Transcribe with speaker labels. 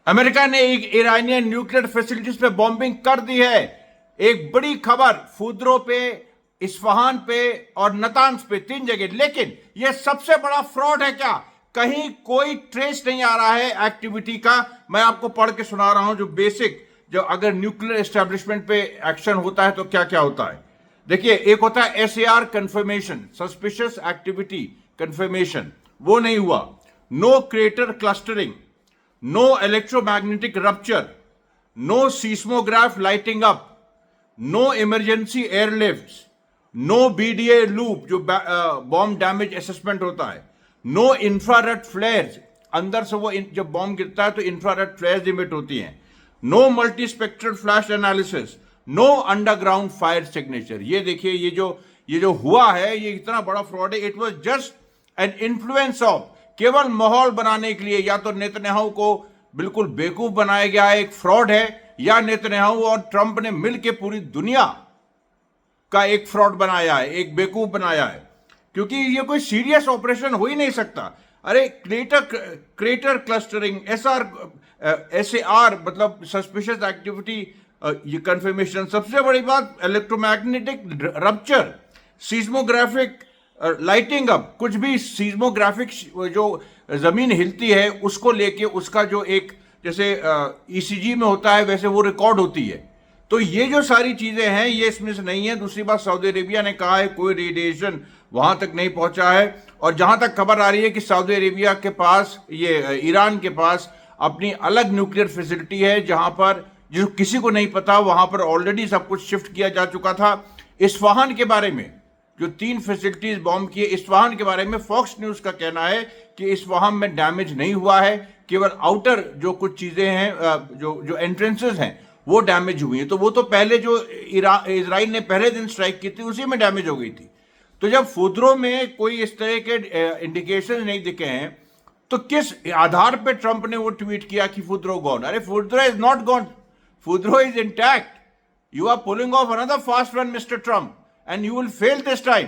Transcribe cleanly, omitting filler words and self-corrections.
Speaker 1: America ने एक Iranian nuclear facilities पे बॉम्बिंग कर दी है। एक बड़ी खबर फुद्रो पे, इस्फहान पे और नतांज पे, 3 जगह। लेकिन यह सबसे बड़ा फ्रॉड है क्या? कहीं कोई ट्रेस नहीं आ रहा है एक्टिविटी का। मैं आपको पढ़ के सुना रहा हूं जो बेसिक, जो अगर न्यूक्लियर एस्टेब्लिशमेंट पे एक्शन होता है तो क्या क्या होता है। देखिए, एक होता है SAR confirmation, suspicious activity confirmation, वो नहीं हुआ। No crater clustering, no electromagnetic rupture, no seismograph lighting up, no emergency airlifts, no BDA loop जो बॉम्ब डैमेज असेसमेंट होता है, no infrared flares, अंदर से वो जब बॉम्ब गिरता है तो इंफ्रारेड फ्लेयर्स इमिट होती हैं, no multispectral flash analysis, no underground fire signature। ये देखिए, ये जो हुआ है ये इतना बड़ा फ्रॉड है। It was just an influence of, केवल माहौल बनाने के लिए। या तो नेतन्याहू को बिल्कुल बेवकूफ बनाया गया है, एक फ्रॉड है, या नेतन्याहू और ट्रंप ने मिलकर पूरी दुनिया का एक फ्रॉड बनाया है, एक बेवकूफ बनाया है। क्योंकि ये कोई सीरियस ऑपरेशन हो ही नहीं सकता। अरे क्रेटर क्लस्टरिंग, SAR मतलब सस्पिशियस एक्टिविटी, ये कंफर्मेशन। सबसे बड़ी बात इलेक्ट्रोमैग्नेटिक रप्चर, सीस्मोग्राफिक लाइटिंग अप, कुछ भी सीज्मोग्राफिक जो जमीन हिलती है उसको लेके उसका जो एक जैसे ECG में होता है वैसे वो रिकॉर्ड होती है। तो ये जो सारी चीजें हैं ये इसमें से नहीं है। दूसरी बात, सऊदी अरेबिया ने कहा है कोई रेडिएशन वहां तक नहीं पहुंचा है। और जहां तक खबर आ रही है कि सऊदी अरेबिया के पास, ये ईरान के पास अपनी अलग न्यूक्लियर फैसिलिटी है जहां पर, जो किसी को नहीं पता, वहां पर ऑलरेडी सब कुछ शिफ्ट किया जा चुका था। इस्फहान के बारे में जो 3 फैसिलिटीज बॉम्ब किए, इस्फहान के बारे में फॉक्स न्यूज का कहना है कि इस्फहान में डैमेज नहीं हुआ है, केवल आउटर जो कुछ चीजें हैं, जो एंट्रेंसेस हैं वो डैमेज हुई हैं। तो वो तो पहले जो इजराइल ने पहले दिन स्ट्राइक की थी उसी में डैमेज हो गई थी। तो जब फुद्रो में कोई इस तरह के इंडिकेशन नहीं दिखे हैं तो किस आधार पे ट्रंप ने वो ट्वीट किया कि फुद्रो गॉन? अरे फुद्रो इज नॉट गॉन, फुद्रो is intact. You are pulling off another fast run mister Trump, and you will fail this time.